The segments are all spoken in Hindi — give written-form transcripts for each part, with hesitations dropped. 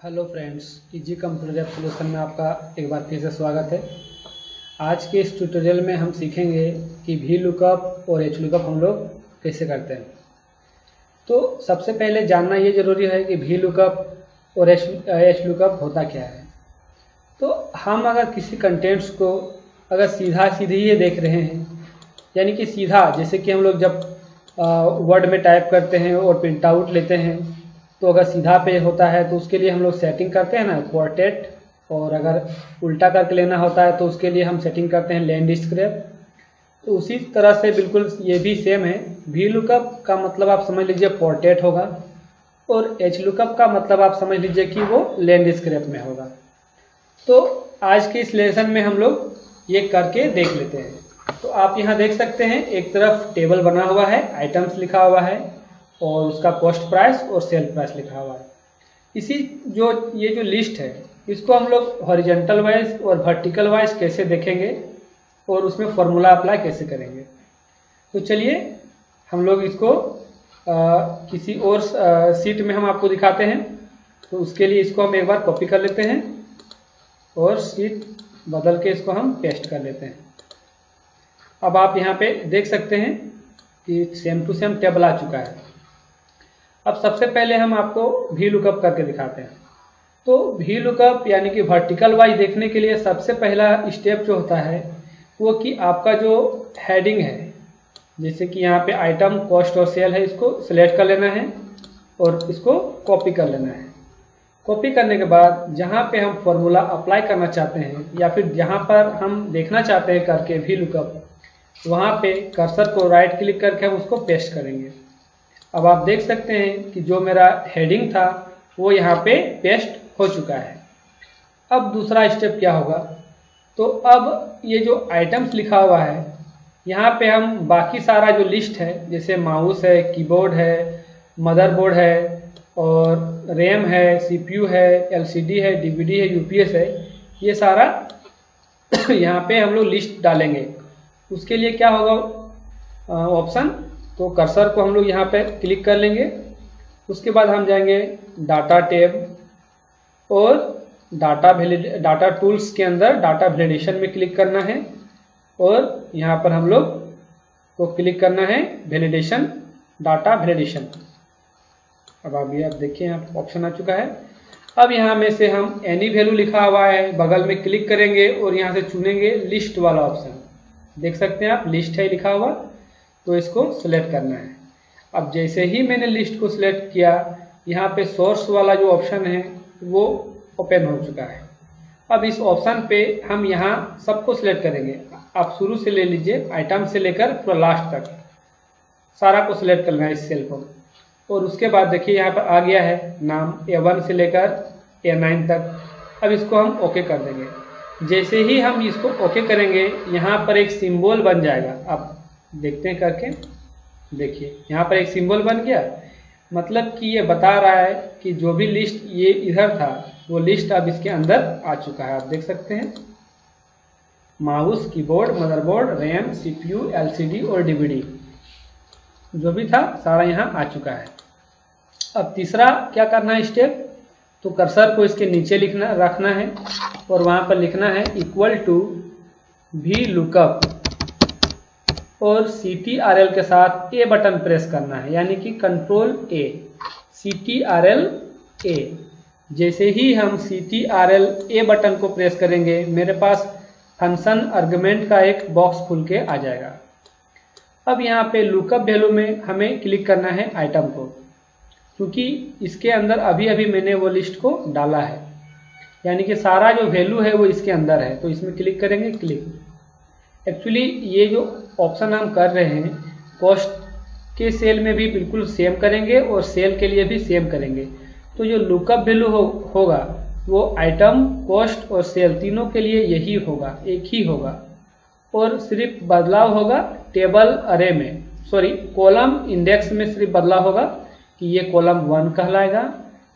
Hello friends, easy computer app solution में आपका एक बार फिर से स्वागत है। आज के इस ट्यूटोरियल में हम सीखेंगे कि वी लुकअप और एच लुकअप हम लोग कैसे करते हैं। तो सबसे पहले जानना ये ज़रूरी है कि वी लुकअप और एच लुकअप होता क्या है। तो हम अगर किसी कंटेंट्स को अगर सीधी ये देख रहे हैं, यानी कि सीधा, जैसे कि हम लोग जब वर्ड में टाइप करते हैं और प्रिंट आउट लेते हैं, तो अगर सीधा पे होता है तो उसके लिए हम लोग सेटिंग करते हैं ना, क्वार्टेट। और अगर उल्टा करके लेना होता है तो उसके लिए हम सेटिंग करते हैं लैंडस्केप। तो उसी तरह से बिल्कुल ये भी सेम है। वी लुकअप का मतलब आप समझ लीजिए क्वार्टेट होगा, और एच लुकअप का मतलब आप समझ लीजिए कि वो लैंडस्केप में होगा। तो आज के इस लेसन में हम लोग ये करके देख लेते हैं। तो आप यहाँ देख सकते हैं, एक तरफ टेबल बना हुआ है, आइटम्स लिखा हुआ है और उसका कॉस्ट प्राइस और सेल प्राइस लिखा हुआ है। ये जो लिस्ट है, इसको हम लोग हॉरिजॉन्टल वाइज और वर्टिकल वाइज कैसे देखेंगे और उसमें फॉर्मूला अप्लाई कैसे करेंगे। तो चलिए हम लोग इसको किसी और सीट में हम आपको दिखाते हैं। तो उसके लिए इसको हम एक बार कॉपी कर लेते हैं और सीट बदल के इसको हम पेस्ट कर लेते हैं। अब आप यहाँ पे देख सकते हैं कि सेम टू सेम टेबल आ चुका है। अब सबसे पहले हम आपको वी लुकअप करके दिखाते हैं। तो वी लुकअप यानी कि वर्टिकल वाइज देखने के लिए सबसे पहला स्टेप जो होता है वो कि आपका जो हेडिंग है, जैसे कि यहाँ पे आइटम, कॉस्ट और सेल है, इसको सिलेक्ट कर लेना है और इसको कॉपी कर लेना है। कॉपी करने के बाद जहाँ पे हम फॉर्मूला अप्लाई करना चाहते हैं या फिर जहाँ पर हम देखना चाहते हैं करके वी लुकअप, वहाँ पे कर्सर को राइट क्लिक करके हम उसको पेस्ट करेंगे। अब आप देख सकते हैं कि जो मेरा हेडिंग था वो यहाँ पे पेस्ट हो चुका है। अब दूसरा स्टेप क्या होगा, तो अब ये जो आइटम्स लिखा हुआ है, यहाँ पे हम बाकी सारा जो लिस्ट है, जैसे माउस है, कीबोर्ड है, मदरबोर्ड है और रैम है, सीपीयू है, एलसीडी है, डीवीडी है, यूपीएस है, ये सारा यहाँ पे हम लोग लिस्ट डालेंगे। उसके लिए क्या होगा ऑप्शन, तो कर्सर को हम लोग यहाँ पे क्लिक कर लेंगे। उसके बाद हम जाएंगे डाटा टैब और डाटा टूल्स के अंदर डाटा वैलिडेशन में क्लिक करना है और यहाँ पर हम लोग को क्लिक करना है वैलिडेशन, डाटा वैलिडेशन। अब आप देखिए यहाँ ऑप्शन आ चुका है। अब यहाँ में से हम एनी वैल्यू लिखा हुआ है, बगल में क्लिक करेंगे और यहाँ से चुनेंगे लिस्ट वाला ऑप्शन। देख सकते हैं आप, लिस्ट है लिखा हुआ, तो इसको सिलेक्ट करना है। अब जैसे ही मैंने लिस्ट को सिलेक्ट किया, यहाँ पे सोर्स वाला जो ऑप्शन है वो ओपन हो चुका है। अब इस ऑप्शन पे हम यहाँ सबको सिलेक्ट करेंगे। आप शुरू से ले लीजिए, आइटम से लेकर पूरा लास्ट तक सारा को सिलेक्ट करना है इस सेल को। और उसके बाद देखिए यहाँ पर आ गया है नाम A1 से लेकर A9 तक। अब इसको हम ओके कर देंगे। जैसे ही हम इसको ओके करेंगे, यहाँ पर एक सिंबल बन जाएगा। अब देखते हैं करके, देखिए यहाँ पर एक सिंबल बन गया, मतलब कि ये बता रहा है कि जो भी लिस्ट ये इधर था वो लिस्ट अब इसके अंदर आ चुका है। आप देख सकते हैं mouse, keyboard, motherboard, RAM, CPU, LCD और डीवीडी जो भी था सारा यहाँ आ चुका है। अब तीसरा क्या करना है स्टेप, तो कर्सर को इसके नीचे रखना है और वहाँ पर लिखना है इक्वल टू वी लुकअप और CTRL के साथ A बटन प्रेस करना है, यानी कि कंट्रोल A, CTRL A। जैसे ही हम CTRL A बटन को प्रेस करेंगे, मेरे पास फंक्शन आर्गुमेंट का एक बॉक्स खुल के आ जाएगा। अब यहाँ पे लुकअप वैल्यू में हमें क्लिक करना है आइटम को, क्योंकि इसके अंदर अभी अभी मैंने वो लिस्ट को डाला है, यानी कि सारा जो वैल्यू है वो इसके अंदर है। तो इसमें क्लिक करेंगे, क्लिक। एक्चुअली ये जो ऑप्शन हम कर रहे हैं, कॉस्ट के सेल में भी बिल्कुल सेम करेंगे और सेल के लिए भी सेम करेंगे। तो जो लुकअप वैल्यू होगा वो आइटम, कॉस्ट और सेल तीनों के लिए यही होगा, एक ही होगा। और सिर्फ बदलाव होगा टेबल अरे में, कॉलम इंडेक्स में सिर्फ बदलाव होगा कि ये कॉलम 1 कहलाएगा,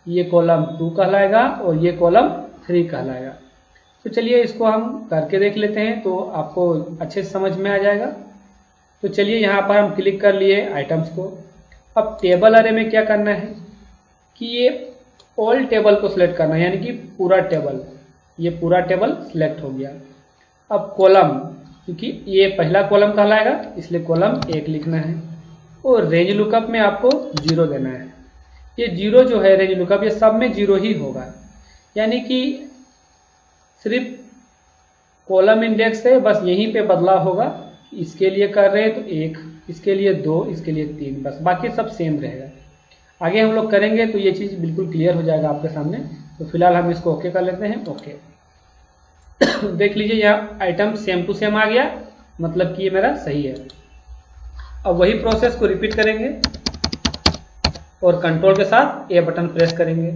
ये कॉलम 2 कहलाएगा और ये कॉलम 3 कहलाएगा। तो चलिए इसको हम करके देख लेते हैं, तो आपको अच्छे से समझ में आ जाएगा। तो चलिए यहाँ पर हम क्लिक कर लिए आइटम्स को। अब टेबल अरे में क्या करना है कि ये ऑल टेबल को सिलेक्ट करना है, यानी कि पूरा टेबल, ये पूरा टेबल सिलेक्ट हो गया। अब कॉलम, क्योंकि ये पहला कॉलम कहलाएगा इसलिए कॉलम 1 लिखना है, और रेंज लुकअप में आपको 0 देना है। ये 0 जो है रेंज लुकअप, ये सब में 0 ही होगा, यानी कि सिर्फ कॉलम इंडेक्स है, बस यहीं पे बदलाव होगा। इसके लिए कर रहे हैं तो 1, इसके लिए 2, इसके लिए 3, बस बाकी सब सेम रहेगा। आगे हम लोग करेंगे तो ये चीज़ बिल्कुल क्लियर हो जाएगा आपके सामने। तो फिलहाल हम इसको ओके कर लेते हैं। ओके देख लीजिए यहाँ आइटम सेम टू सेम आ गया, मतलब कि ये मेरा सही है। अब वही प्रोसेस को रिपीट करेंगे और कंट्रोल के साथ ए बटन प्रेस करेंगे।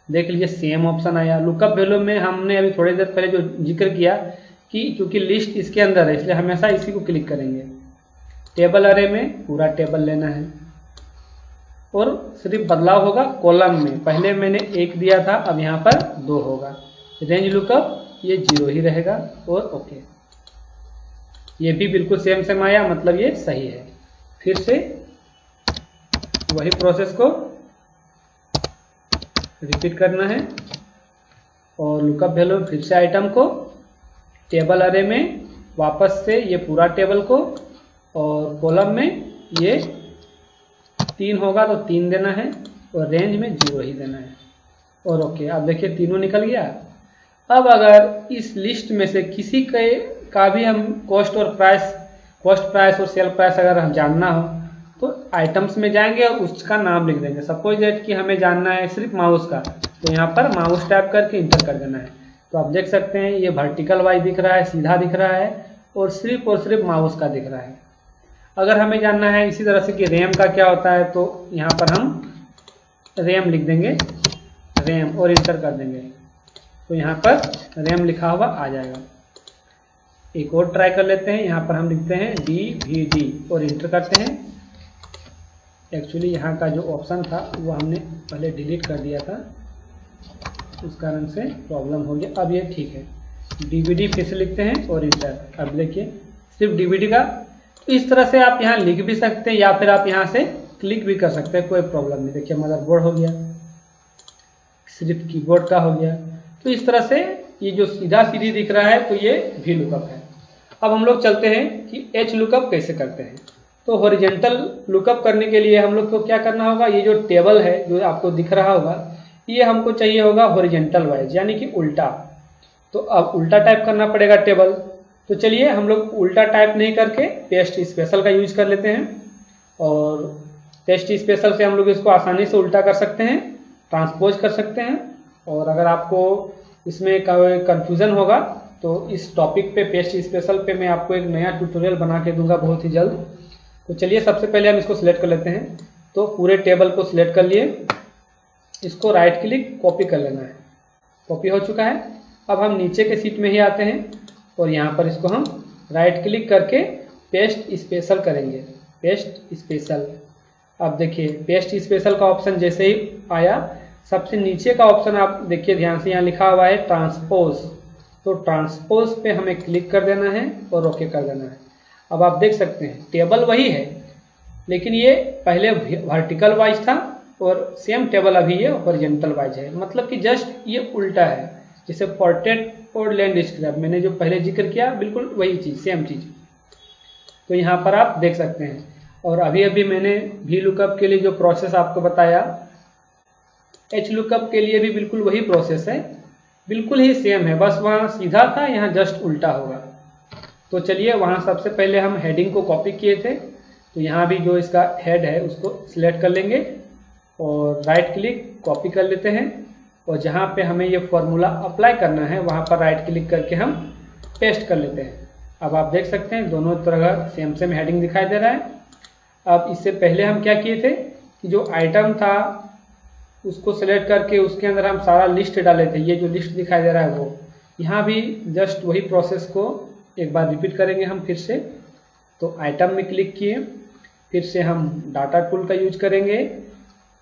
देख लीजिए सेम ऑप्शन आया। लुकअप वैल्यू में हमने अभी थोड़ी देर पहले जो जिक्र किया कि चूंकि लिस्ट इसके अंदर है इसलिए हमेशा इसी को क्लिक करेंगे। टेबल अरे में पूरा टेबल लेना है, और सिर्फ बदलाव होगा कॉलम में, पहले मैंने 1 दिया था, अब यहाँ पर 2 होगा। रेंज लुकअप ये 0 ही रहेगा, और ओके ये भी बिल्कुल सेम सेम आया, मतलब ये सही है। फिर से वही प्रोसेस को रिपीट करना है, और लुकअप वैल्यू फिर से आइटम को टेबल अरे में वापस से ये पूरा टेबल को, और कॉलम में ये 3 होगा तो 3 देना है, और रेंज में 0 ही देना है, और ओके। अब देखिए तीनों निकल गया। अब अगर इस लिस्ट में से किसी का भी हम कॉस्ट प्राइस और सेल प्राइस अगर हम जानना हो तो आइटम्स में जाएंगे और उसका नाम लिख देंगे। सपोज दैट कि हमें जानना है सिर्फ माउस का, तो यहाँ पर माउस टैप करके इंटर कर देना है। तो आप देख सकते हैं ये वर्टिकल वाइज दिख रहा है, सीधा दिख रहा है, और सिर्फ माउस का दिख रहा है। अगर हमें जानना है इसी तरह से कि रैम का क्या होता है, तो यहाँ पर हम रैम लिख देंगे, रैम, और इंटर कर देंगे, तो यहाँ पर रैम लिखा हुआ आ जाएगा। एक और ट्राई कर लेते हैं। यहाँ पर हम लिखते हैं DVD और इंटर करते हैं। एक्चुअली यहाँ का जो ऑप्शन था वो हमने पहले डिलीट कर दिया था, उस कारण से प्रॉब्लम हो गया। अब ये ठीक है। DVD फिर से लिखते हैं और इंटर। अब देखिए सिर्फ DVD का। तो इस तरह से आप यहाँ लिख भी सकते हैं, या फिर आप यहाँ से क्लिक भी कर सकते हैं, कोई प्रॉब्लम नहीं। देखिए मदरबोर्ड हो गया, सिर्फ कीबोर्ड का हो गया। तो इस तरह से ये जो सीधा सीधी दिख रहा है तो ये वी लुकअप है। अब हम लोग चलते हैं कि एच लुकअप कैसे करते हैं। तो हॉरिजॉन्टल लुकअप करने के लिए हम लोग को क्या करना होगा, ये जो टेबल है जो आपको दिख रहा होगा, ये हमको चाहिए होगा हॉरिजॉन्टल वाइज, यानी कि उल्टा। तो अब उल्टा टाइप करना पड़ेगा टेबल। तो चलिए हम लोग उल्टा टाइप नहीं करके पेस्ट स्पेशल का यूज कर लेते हैं, और पेस्ट स्पेशल से हम लोग इसको आसानी से उल्टा कर सकते हैं, ट्रांसपोज कर सकते हैं। और अगर आपको इसमें कोई कन्फ्यूज़न होगा तो इस टॉपिक पे पेस्ट स्पेशल पे मैं आपको एक नया ट्यूटोरियल बना के दूंगा बहुत ही जल्द। तो चलिए सबसे पहले हम इसको सिलेक्ट कर लेते हैं। तो पूरे टेबल को सिलेक्ट कर लिए, इसको राइट क्लिक कॉपी कर लेना है। कॉपी हो चुका है। अब हम नीचे के सीट में ही आते हैं और यहाँ पर इसको हम राइट क्लिक करके पेस्ट स्पेशल करेंगे, पेस्ट स्पेशल। अब देखिए पेस्ट स्पेशल का ऑप्शन जैसे ही आया, सबसे नीचे का ऑप्शन आप देखिए ध्यान से, यहाँ लिखा हुआ है ट्रांसपोज। तो ट्रांसपोज पे हमें क्लिक कर देना है और ओके कर देना है। अब आप देख सकते हैं टेबल वही है, लेकिन ये पहले वर्टिकल वाइज था और सेम टेबल अभी ये हॉरिजॉन्टल वाइज है, मतलब कि जस्ट ये उल्टा है। जैसे पोर्ट्रेट और लैंडस्केप मैंने जो पहले जिक्र किया, बिल्कुल वही चीज़, सेम चीज़। तो यहाँ पर आप देख सकते हैं। और अभी अभी मैंने वी लुकअप के लिए जो प्रोसेस आपको बताया, एच लुकअप के लिए भी बिल्कुल वही प्रोसेस है, बिल्कुल ही सेम है, बस वहाँ सीधा था, यहाँ जस्ट उल्टा होगा। तो चलिए वहाँ सबसे पहले हम हेडिंग को कॉपी किए थे, तो यहाँ भी जो इसका हेड है उसको सिलेक्ट कर लेंगे और राइट क्लिक कॉपी कर लेते हैं, और जहाँ पे हमें ये फॉर्मूला अप्लाई करना है वहाँ पर राइट क्लिक करके हम पेस्ट कर लेते हैं। अब आप देख सकते हैं दोनों तरह सेम सेम हेडिंग दिखाई दे रहा है। अब इससे पहले हम क्या किए थे कि जो आइटम था उसको सिलेक्ट करके उसके अंदर हम सारा लिस्ट डाले थे, ये जो लिस्ट दिखाई दे रहा है वो। यहाँ भी जस्ट वही प्रोसेस को एक बार रिपीट करेंगे हम फिर से। तो आइटम में क्लिक किए, फिर से हम डाटा टूल का यूज करेंगे,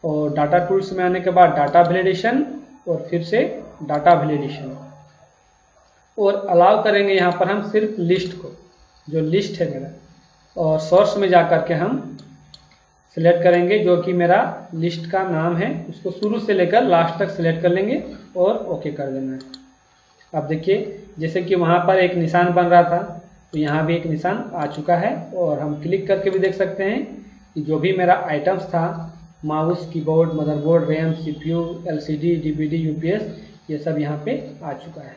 और डाटा टूल्स में आने के बाद डाटा वैलिडेशन, और फिर से डाटा वैलिडेशन, और अलाउ करेंगे यहाँ पर हम सिर्फ लिस्ट को, जो लिस्ट है मेरा। और सोर्स में जा कर के हम सिलेक्ट करेंगे, जो कि मेरा लिस्ट का नाम है, उसको शुरू से लेकर लास्ट तक सिलेक्ट कर लेंगे और ओके कर देना है। अब देखिए जैसे कि वहाँ पर एक निशान बन रहा था, तो यहाँ भी एक निशान आ चुका है और हम क्लिक करके भी देख सकते हैं कि जो भी मेरा आइटम्स था, mouse, keyboard, motherboard, RAM, CPU, LCD, DVD, UPS, ये सब यहाँ पे आ चुका है।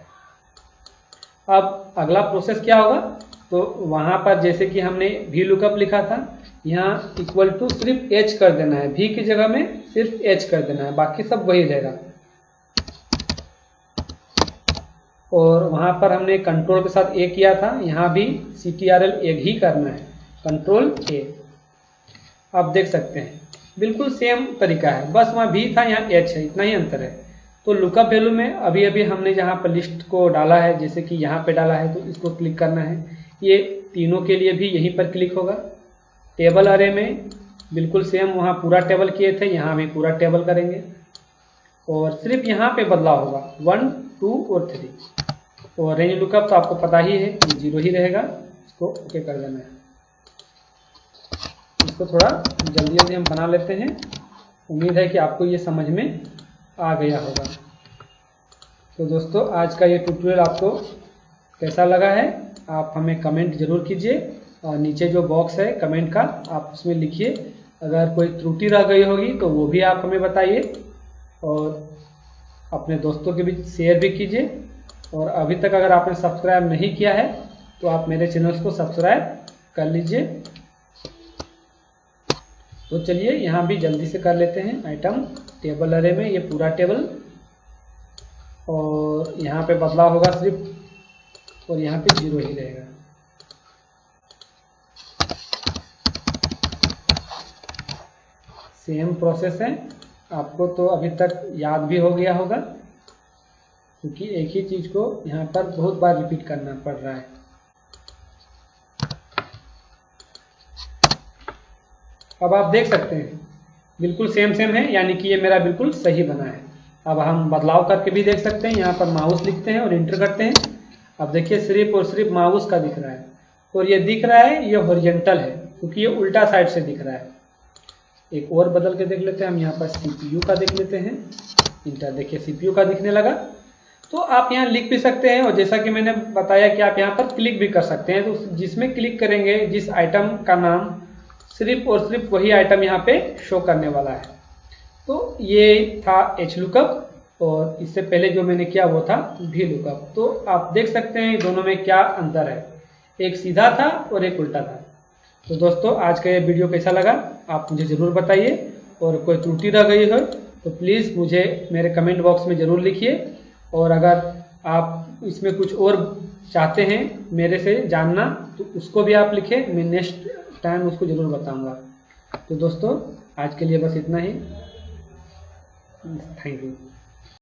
अब अगला प्रोसेस क्या होगा, तो वहाँ पर जैसे कि हमने वी लुकअप लिखा था, यहाँ इक्वल टू सिर्फ एच कर देना है, भी की जगह में सिर्फ एच कर देना है, बाकी सब वही रहेगा। और वहाँ पर हमने कंट्रोल के साथ ए किया था, यहाँ भी CTRL एक ही करना है, कंट्रोल ए। आप देख सकते हैं बिल्कुल सेम तरीका है, बस वहाँ भी था, यहाँ एच है, इतना ही अंतर है। तो लुकअप वैल्यू में अभी अभी हमने जहाँ पर लिस्ट को डाला है, जैसे कि यहाँ पे डाला है, तो इसको क्लिक करना है। ये तीनों के लिए भी यहीं पर क्लिक होगा। टेबल अरे में बिल्कुल सेम, वहाँ पूरा टेबल किए थे, यहाँ भी पूरा टेबल करेंगे और सिर्फ यहाँ पे बदलाव होगा 1, 2 और 3। और रेंज लुकअप तो आपको पता ही है, ये 0 ही रहेगा, इसको ओके कर देना है। इसको थोड़ा जल्दी जल्दी हम बना लेते हैं, उम्मीद है कि आपको ये समझ में आ गया होगा। तो दोस्तों आज का ये ट्यूटोरियल आपको कैसा लगा है, आप हमें कमेंट जरूर कीजिए, और नीचे जो बॉक्स है कमेंट का, आप उसमें लिखिए। अगर कोई त्रुटि रह गई होगी तो वो भी आप हमें बताइए, और अपने दोस्तों के बीच शेयर भी कीजिए। और अभी तक अगर आपने सब्सक्राइब नहीं किया है तो आप मेरे चैनल को सब्सक्राइब कर लीजिए। तो चलिए यहाँ भी जल्दी से कर लेते हैं। आइटम टेबल अरे में ये पूरा टेबल, और यहाँ पे बदलाव होगा सिर्फ, और यहाँ पे 0 ही रहेगा। सेम प्रोसेस है, आपको तो अभी तक याद भी हो गया होगा, क्योंकि एक ही चीज को यहाँ पर बहुत बार रिपीट करना पड़ रहा है। अब आप देख सकते हैं बिल्कुल सेम है, यानी कि ये मेरा बिल्कुल सही बना है। अब हम बदलाव करके भी देख सकते हैं, यहाँ पर माउस लिखते हैं और इंटर करते हैं। अब देखिए सिर्फ और सिर्फ माउस का दिख रहा है, और ये दिख रहा है, ये हॉरिजॉन्टल है, क्योंकि ये उल्टा साइड से दिख रहा है। एक और बदल के देख लेते हैं, हम यहाँ पर CPU का देख लेते हैं, इंटर। देखिए CPU का दिखने लगा। तो आप यहाँ लिख भी सकते हैं, और जैसा कि मैंने बताया कि आप यहाँ पर क्लिक भी कर सकते हैं। तो जिसमें क्लिक करेंगे, जिस आइटम का नाम, सिर्फ और सिर्फ वही आइटम यहाँ पे शो करने वाला है। तो ये था एच लुकअप, और इससे पहले जो मैंने किया वो था वी लुकअप। तो आप देख सकते हैं दोनों में क्या अंतर है, एक सीधा था और एक उल्टा था। तो दोस्तों आज का ये वीडियो कैसा लगा आप मुझे ज़रूर बताइए, और कोई त्रुटि रह गई हो तो प्लीज़ मुझे मेरे कमेंट बॉक्स में ज़रूर लिखिए। और अगर आप इसमें कुछ और चाहते हैं मेरे से जानना, तो उसको भी आप लिखें, मैं नेक्स्ट टाइम उसको ज़रूर बताऊंगा। तो दोस्तों आज के लिए बस इतना ही, थैंक यू।